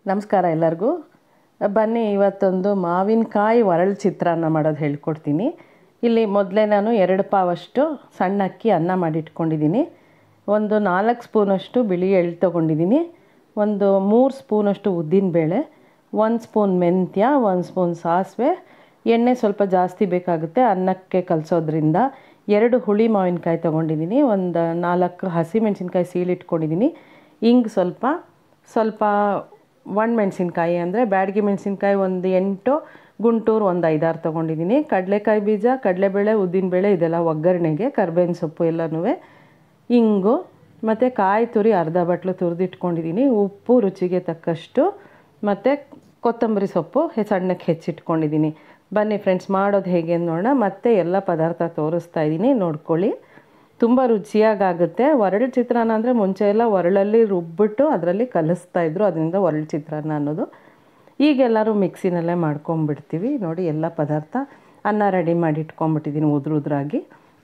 ನಮಸ್ಕಾರ ಎಲ್ಲರಿಗೂ. ಬನ್ನಿ ಇವತ್ತೊಂದು ಮಾವಿನಕಾಯಿ ಒರಳು ಚಿತ್ರಾನ್ನ ಮಾಡೋದು ಹೇಳ್ಕೊಡ್ತೀನಿ. ಇಲ್ಲಿ ಮೊದಲೇ ನಾನು 2 ಪಾವಷ್ಟು ಸಣ್ಣ ಅಕ್ಕಿ ಅನ್ನ ಮಾಡಿಟ್ಕೊಂಡಿದ್ದೀನಿ. ಒಂದು 4 ಸ್ಪೂನಷ್ಟು ಬಿಳಿ ಎಳ್ಳು ತೊಗೊಂಡಿದ್ದೀನಿ. ಒಂದು 3 ಸ್ಪೂನಷ್ಟು ಉದ್ದಿನಬೇಳೆ, 1 ಸ್ಪೂನ್ ಮೆಂತ್ಯ, 1 ಸ್ಪೂನ್ ಸಾಸಿವೆ, ಎಣ್ಣೆ ಸ್ವಲ್ಪ ಜಾಸ್ತಿ ಬೇಕಾಗುತ್ತೆ ಅನ್ನಕ್ಕೆ ಕಲಸೋದ್ರಿಂದ. 2 ಹುಳಿ ಮಾವಿನಕಾಯಿ ತೊಗೊಂಡಿದ್ದೀನಿ. ಒಂದು 4 ಹಸಿಮೆಣಸಿನ್ಕಾಯಿ ಸೀಳಿಟ್ಕೊಂಡಿದ್ದೀನಿ. ಹಿಂಗೆ ಸ್ವಲ್ಪ ಒಣಮೆಣಸಿನ್ಕಾಯಿ ಅಂದರೆ ಬ್ಯಾಡಗಿ ಮೆಣಸಿನ್ಕಾಯಿ ಒಂದು 8, ಗುಂಟೂರು ಒಂದು 5-6 ತೊಗೊಂಡಿದ್ದೀನಿ. ಕಡಲೆಕಾಯಿ ಬೀಜ, ಕಡಲೆಬೇಳೆ, ಉದ್ದಿನಬೇಳೆ ಇದೆಲ್ಲ ಒಗ್ಗರಣೆಗೆ, ಕರ್ಬೇವಿನ ಸೊಪ್ಪು ಎಲ್ಲನೂ, ಇಂಗು ಮತ್ತು ಕಾಯಿ ತುರಿ ಅರ್ಧ ಬಟ್ಲು ತುರಿದಿಟ್ಕೊಂಡಿದ್ದೀನಿ. ಉಪ್ಪು ರುಚಿಗೆ ತಕ್ಕಷ್ಟು ಮತ್ತು ಕೊತ್ತಂಬರಿ ಸೊಪ್ಪು ಸಣ್ಣಕ್ಕೆ ಹೆಚ್ಚಿಟ್ಕೊಂಡಿದ್ದೀನಿ. ಬನ್ನಿ ಫ್ರೆಂಡ್ಸ್, ಮಾಡೋದು ಹೇಗೆ ಅಂತ ನೋಡೋಣ. ಮತ್ತೆ ಎಲ್ಲ ಪದಾರ್ಥ ತೋರಿಸ್ತಾ ಇದ್ದೀನಿ, ನೋಡ್ಕೊಳ್ಳಿ. ತುಂಬ ರುಚಿಯಾಗುತ್ತೆ. ಒರಳು ಚಿತ್ರಾನ್ನ ಅಂದರೆ ಮುಂಚೆ ಎಲ್ಲ ಒರಳಲ್ಲಿ ರುಬ್ಬಿಟ್ಟು ಅದರಲ್ಲಿ ಕಲಿಸ್ತಾಯಿದ್ರು, ಅದರಿಂದ ಒರಳು ಚಿತ್ರಾನ್ನ ಅನ್ನೋದು. ಈಗೆಲ್ಲರೂ ಮಿಕ್ಸಿನಲ್ಲೇ ಮಾಡ್ಕೊಂಬಿಡ್ತೀವಿ. ನೋಡಿ, ಎಲ್ಲ ಪದಾರ್ಥ ಅನ್ನ ರೆಡಿ ಮಾಡಿ ಇಟ್ಕೊಂಬಿಟ್ಟಿದ್ದೀನಿ ಉದ್ರಾಗಿ.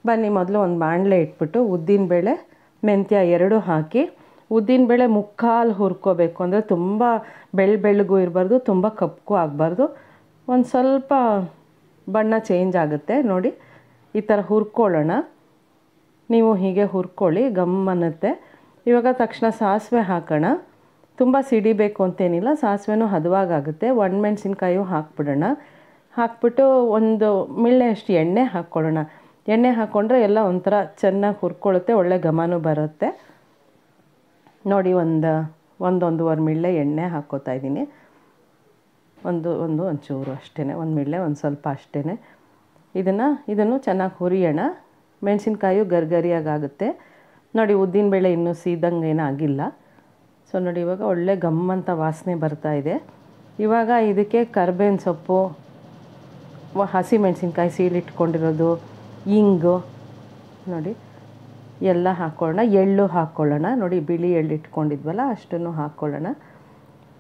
ಬನ್ನಿ, ಮೊದಲು ಒಂದು ಬಾಣಲೆ ಇಟ್ಬಿಟ್ಟು ಉದ್ದಿನಬೇಳೆ, ಮೆಂತ್ಯ 2 ಹಾಕಿ, ಉದ್ದಿನಬೇಳೆ ಮುಕ್ಕಾಲು ಹುರ್ಕೋಬೇಕು. ಅಂದರೆ ತುಂಬ ಬೆಳ್ಳಗೂ ಇರಬಾರ್ದು, ತುಂಬ ಕಪ್ಪಗೂ ಆಗಬಾರ್ದು. ಒಂದು ಸ್ವಲ್ಪ ಬಣ್ಣ ಚೇಂಜ್ ಆಗುತ್ತೆ ನೋಡಿ, ಈ ಥರ ಹುರ್ಕೊಳ್ಳೋಣ. ನೀವು ಹೀಗೆ ಹುರ್ಕೊಳ್ಳಿ, ಗಮ್ಮನ್ನುತ್ತೆ. ಇವಾಗ ತಕ್ಷಣ ಸಾಸಿವೆ ಹಾಕೋಣ. ತುಂಬ ಸಿಡಿಬೇಕು ಅಂತೇನಿಲ್ಲ, ಸಾಸಿವೆನೂ ಹದವಾಗುತ್ತೆ. ಒಣಮೆಣಸಿನ್ಕಾಯು ಹಾಕ್ಬಿಡೋಣ. ಹಾಕ್ಬಿಟ್ಟು ಒಂದು ಮಿಳ್ಳೆಯಷ್ಟು ಎಣ್ಣೆ ಹಾಕ್ಕೊಳ್ಳೋಣ. ಎಣ್ಣೆ ಹಾಕ್ಕೊಂಡ್ರೆ ಎಲ್ಲ ಒಂಥರ ಚೆನ್ನಾಗಿ ಹುರ್ಕೊಳ್ಳುತ್ತೆ, ಒಳ್ಳೆ ಘಮನೂ ಬರುತ್ತೆ. ನೋಡಿ, ಒಂದೂವರೆ ಮಿಳ್ಳೆ ಎಣ್ಣೆ ಹಾಕ್ಕೋತಾ ಇದ್ದೀನಿ. ಒಂಚೂರು ಅಷ್ಟೇ, ಒಂದು ಮಿಳ್ಳೆ ಒಂದು ಸ್ವಲ್ಪ ಅಷ್ಟೇ. ಇದನ್ನು ಚೆನ್ನಾಗಿ ಹುರಿಯೋಣ. ಮೆಣಸಿನ್ಕಾಯು ಗರಿಯಾಗುತ್ತೆ ನೋಡಿ. ಉದ್ದಿನಬೇಳೆ ಇನ್ನೂ ಸೀದಂಗೆ ಏನಾಗಿಲ್ಲ. ಸೊ ನೋಡಿ, ಇವಾಗ ಒಳ್ಳೆ ಗಮ್ಮಂತ ವಾಸನೆ ಬರ್ತಾಯಿದೆ. ಇವಾಗ ಇದಕ್ಕೆ ಕರ್ಬೇವಿನ ಸೊಪ್ಪು, ಹಸಿಮೆಣಸಿನ್ಕಾಯಿ ಸೀಳಿಟ್ಕೊಂಡಿರೋದು, ಇಂಗು ನೋಡಿ ಎಲ್ಲ ಹಾಕ್ಕೊಳ್ಳೋಣ. ಎಳ್ಳು ಹಾಕ್ಕೊಳ್ಳೋಣ. ನೋಡಿ, ಬಿಳಿ ಎಳ್ಳು ಇಟ್ಕೊಂಡಿದ್ವಲ್ಲ ಅಷ್ಟನ್ನು ಹಾಕ್ಕೊಳ್ಳೋಣ.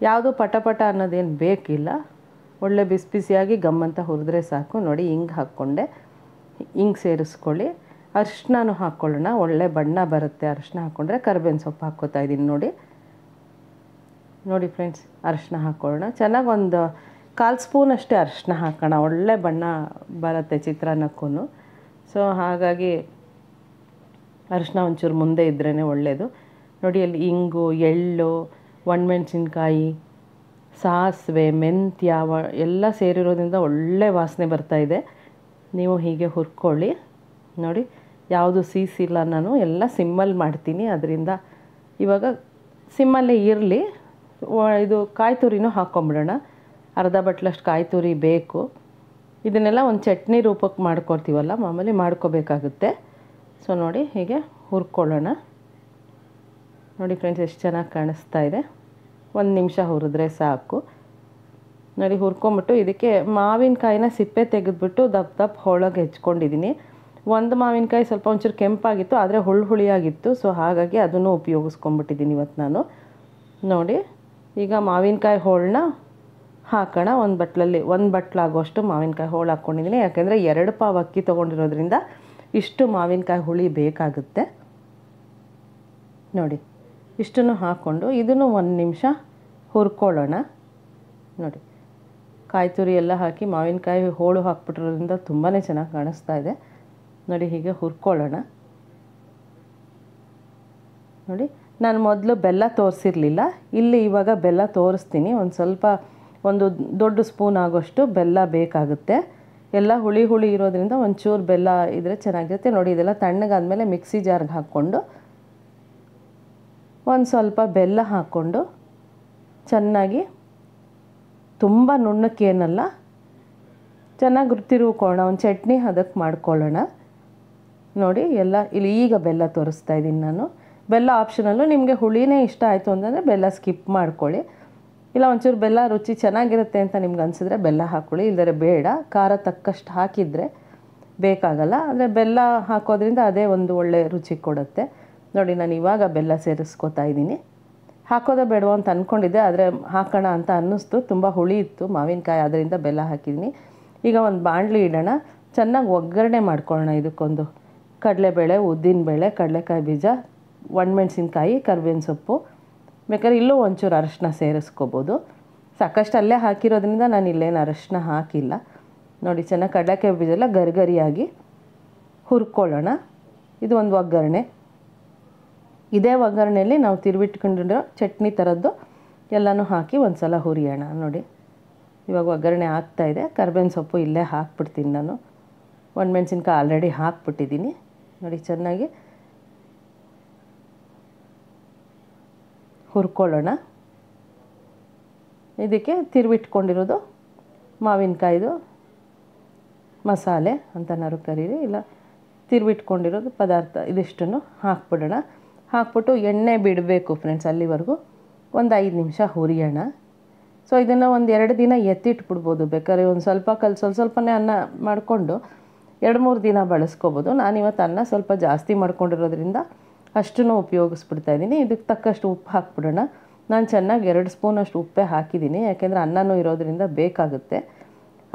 ಯಾವುದು ಪಟ ಅನ್ನೋದೇನು ಬೇಕಿಲ್ಲ, ಒಳ್ಳೆ ಬಿಸಿಯಾಗಿ ಗಮ್ಮಂತ ಹುರಿದ್ರೆ ಸಾಕು. ನೋಡಿ, ಹಿಂಗೆ ಹಾಕ್ಕೊಂಡೆ, ಹಿಂಗೆ ಸೇರಿಸ್ಕೊಳ್ಳಿ. ಅರಿಶಿನೂ ಹಾಕ್ಕೊಳ್ಳೋಣ, ಒಳ್ಳೆ ಬಣ್ಣ ಬರುತ್ತೆ ಅರಿಶಿನ ಹಾಕ್ಕೊಂಡ್ರೆ. ಕರ್ಬೇವಿನ ಸೊಪ್ಪು ಹಾಕ್ಕೋತಾ ಇದ್ದೀನಿ ನೋಡಿ ಫ್ರೆಂಡ್ಸ್. ಅರಿಶಿನ ಹಾಕ್ಕೊಳ್ಳೋಣ. ಚೆನ್ನಾಗಿ ಒಂದು 1/4 ಸ್ಪೂನ್ ಅಷ್ಟೇ ಅರಿಶಿನ ಹಾಕೋಣ, ಒಳ್ಳೆ ಬಣ್ಣ ಬರುತ್ತೆ ಚಿತ್ರಾನ್ನಕ್ಕೂ. ಸೊ ಹಾಗಾಗಿ ಅರಿಶಿನ ಒಂಚೂರು ಮುಂದೆ ಇದ್ರೇ ಒಳ್ಳೆಯದು. ನೋಡಿ, ಅಲ್ಲಿ ಇಂಗು, ಎಳ್ಳು, ಒಣಮೆಣಸಿನ್ಕಾಯಿ, ಸಾಸಿವೆ, ಮೆಂತ್ಯ ಎಲ್ಲ ಸೇರಿರೋದ್ರಿಂದ ಒಳ್ಳೆ ವಾಸನೆ ಬರ್ತಾಯಿದೆ. ನೀವು ಹೀಗೆ ಹುರ್ಕೊಳ್ಳಿ. ನೋಡಿ, ಯಾವುದು ಸೀಸಿಲ್ಲ, ನಾನು ಎಲ್ಲ ಸಿಮ್ಮಲ್ಲಿ ಮಾಡ್ತೀನಿ. ಅದರಿಂದ ಇವಾಗ ಸಿಮ್ಮಲ್ಲೇ ಇರಲಿ. ಇದು ಕಾಯಿ ತುರಿನೂ ಹಾಕ್ಕೊಂಬಿಡೋಣ. ಅರ್ಧ ಬಟ್ಲಷ್ಟು ಕಾಯಿ ತುರಿ ಬೇಕು. ಇದನ್ನೆಲ್ಲ ಒಂದು ಚಟ್ನಿ ರೂಪಕ್ಕೆ ಮಾಡ್ಕೊಡ್ತೀವಲ್ಲ, ಮಾಮೂಲಿ ಮಾಡ್ಕೋಬೇಕಾಗುತ್ತೆ. ಸೊ ನೋಡಿ, ಹೀಗೆ ಹುರ್ಕೊಳ್ಳೋಣ. ನೋಡಿ ಫ್ರೆಂಡ್ಸ್, ಎಷ್ಟು ಚೆನ್ನಾಗಿ ಕಾಣಿಸ್ತಾ ಇದೆ. 1 ನಿಮಿಷ ಹುರಿದ್ರೆ ಸಾಕು. ನೋಡಿ, ಹುರ್ಕೊಂಬಿಟ್ಟು ಇದಕ್ಕೆ ಮಾವಿನಕಾಯಿನ ಸಿಪ್ಪೆ ತೆಗೆದುಬಿಟ್ಟು ದಪ್ಪ ಹೋಳಗೆ ಹೆಚ್ಕೊಂಡಿದ್ದೀನಿ. ಒಂದು ಮಾವಿನಕಾಯಿ ಸ್ವಲ್ಪ ಒಂಚೂರು ಕೆಂಪಾಗಿತ್ತು, ಆದರೆ ಹುಳಿಯಾಗಿತ್ತು. ಸೊ ಹಾಗಾಗಿ ಅದನ್ನು ಉಪಯೋಗಿಸ್ಕೊಂಬಿಟ್ಟಿದ್ದೀನಿ ಇವತ್ತು ನಾನು. ನೋಡಿ, ಈಗ ಮಾವಿನಕಾಯಿ ಹೋಳನ್ನ ಹಾಕೋಣ. ಒಂದು ಬಟ್ಲಾಗುವಷ್ಟು ಮಾವಿನಕಾಯಿ ಹೋಳು ಹಾಕ್ಕೊಂಡಿದ್ದೀನಿ. ಯಾಕೆಂದರೆ 2 ಪಾವು ಅಕ್ಕಿ ತೊಗೊಂಡಿರೋದ್ರಿಂದ ಇಷ್ಟು ಮಾವಿನಕಾಯಿ ಹುಳಿ ಬೇಕಾಗುತ್ತೆ. ನೋಡಿ, ಇಷ್ಟನ್ನು ಹಾಕ್ಕೊಂಡು ಇದನ್ನು 1 ನಿಮಿಷ ಹುರ್ಕೊಳ್ಳೋಣ. ನೋಡಿ, ಕಾಯಿ ತುರಿ ಎಲ್ಲ ಹಾಕಿ ಮಾವಿನಕಾಯಿ ಹೋಳು ಹಾಕ್ಬಿಟ್ಟಿರೋದ್ರಿಂದ ತುಂಬಾ ಚೆನ್ನಾಗಿ ಕಾಣಿಸ್ತಾ ಇದೆ. ನೋಡಿ, ಹೀಗೆ ಹುರ್ಕೊಳ್ಳೋಣ. ನೋಡಿ, ನಾನು ಮೊದಲು ಬೆಲ್ಲ ತೋರಿಸಿರಲಿಲ್ಲ, ಇಲ್ಲಿ ಇವಾಗ ಬೆಲ್ಲ ತೋರಿಸ್ತೀನಿ. ಒಂದು ದೊಡ್ಡ ಸ್ಪೂನ್ ಆಗೋಷ್ಟು ಬೆಲ್ಲ ಬೇಕಾಗುತ್ತೆ. ಎಲ್ಲ ಹುಳಿ ಇರೋದ್ರಿಂದ ಒಂಚೂರು ಬೆಲ್ಲ ಇದ್ದರೆ ಚೆನ್ನಾಗಿರುತ್ತೆ. ನೋಡಿ, ಇದೆಲ್ಲ ತಣ್ಣಗಾದ್ಮೇಲೆ ಮಿಕ್ಸಿ ಜಾರ್ಗೆ ಹಾಕ್ಕೊಂಡು ಒಂದು ಸ್ವಲ್ಪ ಬೆಲ್ಲ ಹಾಕ್ಕೊಂಡು ಚೆನ್ನಾಗಿ, ತುಂಬ ನುಣ್ಣಕ್ಕೇನಲ್ಲ, ಚೆನ್ನಾಗಿ ತಿರುವ್ಕೊಳ್ಳೋಣ. ಒಂದು ಚಟ್ನಿ ಅದಕ್ಕೆ ಮಾಡ್ಕೊಳ್ಳೋಣ. ನೋಡಿ, ಇಲ್ಲಿ ಈಗ ಬೆಲ್ಲ ತೋರಿಸ್ತಾ ಇದ್ದೀನಿ ನಾನು. ಬೆಲ್ಲ ಆಪ್ಷನಲ್ಲು, ನಿಮಗೆ ಹುಳಿನೇ ಇಷ್ಟ ಆಯಿತು ಅಂತಂದರೆ ಬೆಲ್ಲ ಸ್ಕಿಪ್ ಮಾಡ್ಕೊಳ್ಳಿ. ಇಲ್ಲ ಒಂಚೂರು ಬೆಲ್ಲ ರುಚಿ ಚೆನ್ನಾಗಿರುತ್ತೆ ಅಂತ ನಿಮ್ಗೆ ಅನಿಸಿದ್ರೆ ಬೆಲ್ಲ ಹಾಕ್ಕೊಳ್ಳಿ, ಇಲ್ಲದ್ರೆ ಬೇಡ. ಖಾರ ತಕ್ಕಷ್ಟು ಹಾಕಿದರೆ ಬೇಕಾಗಲ್ಲ. ಆದರೆ ಬೆಲ್ಲ ಹಾಕೋದ್ರಿಂದ ಅದೇ ಒಂದು ಒಳ್ಳೆ ರುಚಿ ಕೊಡುತ್ತೆ. ನೋಡಿ, ನಾನು ಇವಾಗ ಬೆಲ್ಲ ಸೇರಿಸ್ಕೊತಾ ಇದ್ದೀನಿ. ಹಾಕೋದೇ ಬೇಡವೋ ಅಂತ ಅಂದ್ಕೊಂಡಿದ್ದೆ, ಆದರೆ ಹಾಕೋಣ ಅಂತ ಅನ್ನಿಸ್ತು. ತುಂಬ ಹುಳಿ ಇತ್ತು ಮಾವಿನಕಾಯಿ, ಅದರಿಂದ ಬೆಲ್ಲ ಹಾಕಿದ್ದೀನಿ. ಈಗ ಒಂದು ಬಾಣಲಿ ಇಡೋಣ. ಚೆನ್ನಾಗಿ ಒಗ್ಗರಣೆ ಮಾಡ್ಕೊಳ್ಳೋಣ. ಇದಕ್ಕೊಂದು ಕಡಲೆಬೇಳೆ, ಉದ್ದಿನಬೇಳೆ, ಕಡಲೆಕಾಯಿ ಬೀಜ, ಒಣಮೆಣಸಿನ್ಕಾಯಿ, ಕರ್ಬೇವಿನ ಸೊಪ್ಪು, ಬೇಕಾದ್ರೆ ಇಲ್ಲೂ ಒಂಚೂರು ಅರಶಿನ ಸೇರಿಸ್ಕೋಬೋದು. ಸಾಕಷ್ಟು ಅಲ್ಲೇ ಹಾಕಿರೋದ್ರಿಂದ ನಾನು ಇಲ್ಲೇನು ಅರಶಿನ ಹಾಕಿಲ್ಲ. ನೋಡಿ ಚೆನ್ನಾಗಿ ಕಡಲೆಕಾಯಿ ಬೀಜ ಎಲ್ಲ ಗರಿಗರಿಯಾಗಿ ಹುರ್ಕೊಳ್ಳೋಣ. ಇದು ಒಂದು ಒಗ್ಗರಣೆ. ಇದೇ ಒಗ್ಗರಣೆಯಲ್ಲಿ ನಾವು ತಿರುವಿಟ್ಕೊಂಡಿರೋ ಚಟ್ನಿ ಥರದ್ದು ಎಲ್ಲನೂ ಹಾಕಿ ಒಂದು ಸಲ ಹುರಿಯೋಣ. ನೋಡಿ ಇವಾಗ ಒಗ್ಗರಣೆ ಆಗ್ತಾಯಿದೆ. ಕರ್ಬೇವಿನ ಸೊಪ್ಪು ಇಲ್ಲೇ ಹಾಕ್ಬಿಡ್ತೀನಿ ನಾನು. ಒಣಮೆಣ್ಸಿನ್ಕಾಯಿ ಆಲ್ರೆಡಿ ಹಾಕ್ಬಿಟ್ಟಿದ್ದೀನಿ. ನೋಡಿ ಚೆನ್ನಾಗಿ ಹುರ್ಕೊಳ್ಳೋಣ. ಇದಕ್ಕೆ ತಿರುವಿಟ್ಕೊಂಡಿರೋದು ಮಾವಿನಕಾಯಿದು ಮಸಾಲೆ ಅಂತನಾದ್ರು ಕರೀರಿ, ಇಲ್ಲ ತಿರುವಿಟ್ಕೊಂಡಿರೋದು ಪದಾರ್ಥ ಇದಿಷ್ಟನ್ನು ಹಾಕ್ಬಿಡೋಣ. ಹಾಕ್ಬಿಟ್ಟು ಎಣ್ಣೆ ಬಿಡಬೇಕು ಫ್ರೆಂಡ್ಸ್. ಅಲ್ಲಿವರೆಗೂ ಒಂದು 5 ನಿಮಿಷ ಹುರಿಯೋಣ. ಸೊ ಇದನ್ನು ಒಂದು 2 ದಿನ ಎತ್ತಿಟ್ಬಿಡ್ಬೋದು. ಬೇಕಾದ್ರೆ ಒಂದು ಸ್ವಲ್ಪ ಸ್ವಲ್ಪನೇ ಅನ್ನ ಮಾಡಿಕೊಂಡು 2-3 ದಿನ ಬಳಸ್ಕೋಬೋದು. ನಾನಿವತ್ತು ಅನ್ನ ಸ್ವಲ್ಪ ಜಾಸ್ತಿ ಮಾಡ್ಕೊಂಡಿರೋದ್ರಿಂದ ಅಷ್ಟನ್ನು ಉಪಯೋಗಿಸ್ಬಿಡ್ತಾಯಿದ್ದೀನಿ. ಇದಕ್ಕೆ ತಕ್ಕಷ್ಟು ಉಪ್ಪು ಹಾಕ್ಬಿಡೋಣ. ನಾನು ಚೆನ್ನಾಗಿ 2 ಸ್ಪೂನಷ್ಟು ಉಪ್ಪೇ ಹಾಕಿದ್ದೀನಿ, ಯಾಕೆಂದರೆ ಅನ್ನನೂ ಇರೋದ್ರಿಂದ ಬೇಕಾಗುತ್ತೆ.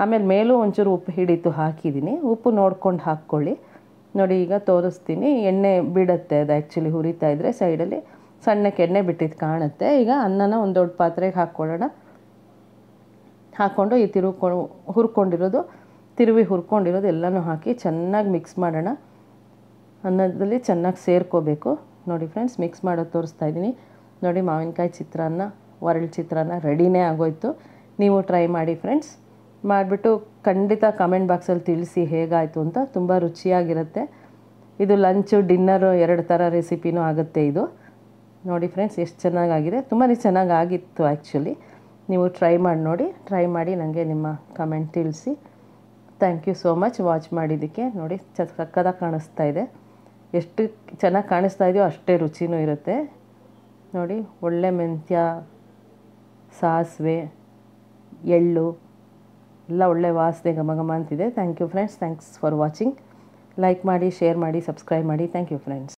ಆಮೇಲೆ ಮೇಲೂ ಒಂಚೂರು ಉಪ್ಪು ಹಿಡಿತು ಹಾಕಿದ್ದೀನಿ. ಉಪ್ಪು ನೋಡ್ಕೊಂಡು ಹಾಕ್ಕೊಳ್ಳಿ. ನೋಡಿ ಈಗ ತೋರಿಸ್ತೀನಿ. ಎಣ್ಣೆ ಬಿಡುತ್ತೆ ಅದು ಆ್ಯಕ್ಚುಲಿ ಹುರಿತಾ ಇದ್ದರೆ ಸೈಡಲ್ಲಿ ಸಣ್ಣಕ್ಕೆ ಎಣ್ಣೆ ಬಿಟ್ಟಿದ್ದು ಕಾಣುತ್ತೆ. ಈಗ ಅನ್ನನ ಒಂದು ದೊಡ್ಡ ಪಾತ್ರೆಗೆ ಹಾಕ್ಕೊಳ್ಳೋಣ. ಹಾಕ್ಕೊಂಡು ಈ ಹುರ್ಕೊಂಡಿರೋದು ಎಲ್ಲನೂ ಹಾಕಿ ಚೆನ್ನಾಗಿ ಮಿಕ್ಸ್ ಮಾಡೋಣ. ಅನ್ನದಲ್ಲಿ ಚೆನ್ನಾಗಿ ಸೇರ್ಕೋಬೇಕು. ನೋಡಿ ಫ್ರೆಂಡ್ಸ್, ಮಿಕ್ಸ್ ಮಾಡೋದು ತೋರಿಸ್ತಾ ಇದ್ದೀನಿ. ನೋಡಿ ಮಾವಿನಕಾಯಿ ಚಿತ್ರಾನ್ನ, ಒರಳು ಚಿತ್ರಾನ್ನ ರೆಡಿನೇ ಆಗೋಯ್ತು. ನೀವು ಟ್ರೈ ಮಾಡಿ ಫ್ರೆಂಡ್ಸ್. ಮಾಡಿಬಿಟ್ಟು ಖಂಡಿತ ಕಮೆಂಟ್ ಬಾಕ್ಸಲ್ಲಿ ತಿಳಿಸಿ ಹೇಗಾಯಿತು ಅಂತ. ತುಂಬ ರುಚಿಯಾಗಿರುತ್ತೆ. ಇದು ಲಂಚು ಡಿನ್ನರು 2 ಥರ ರೆಸಿಪಿನೂ ಆಗುತ್ತೆ ಇದು. ನೋಡಿ ಫ್ರೆಂಡ್ಸ್ ಎಷ್ಟು ಚೆನ್ನಾಗಾಗಿದೆ. ತುಂಬಾ ಚೆನ್ನಾಗಾಗಿತ್ತು ಆ್ಯಕ್ಚುಲಿ. ನೀವು ಟ್ರೈ ಮಾಡಿ ನೋಡಿ. ಟ್ರೈ ಮಾಡಿ ನನಗೆ ನಿಮ್ಮ ಕಮೆಂಟ್ ತಿಳಿಸಿ. Thank you so much watch ಮಾಡಿದ್ದಕ್ಕೆ. ನೋಡಿ ಸಕ್ಕತ್ತಾಗಿ ಕಾಣಿಸ್ತಾ ಇದೆ. ಎಷ್ಟು ಚೆನ್ನಾಗಿ ಕಾಣಿಸ್ತಾ ಇದೆಯೋ ಅಷ್ಟೇ ರುಚಿನೂ ಇರುತ್ತೆ. ನೋಡಿ ಒಳ್ಳೆ ಮೆಂತ್ಯ, ಸಾಸಿವೆ, ಎಳ್ಳು ಎಲ್ಲ ಒಳ್ಳೆ ವಾಸನೆ ಘಮ ಅಂತಿದೆ. Thank you friends. Thanks for watching. Like ಮಾಡಿ, ಶೇರ್ ಮಾಡಿ, ಸಬ್ಸ್ಕ್ರೈಬ್ ಮಾಡಿ. Thank you friends.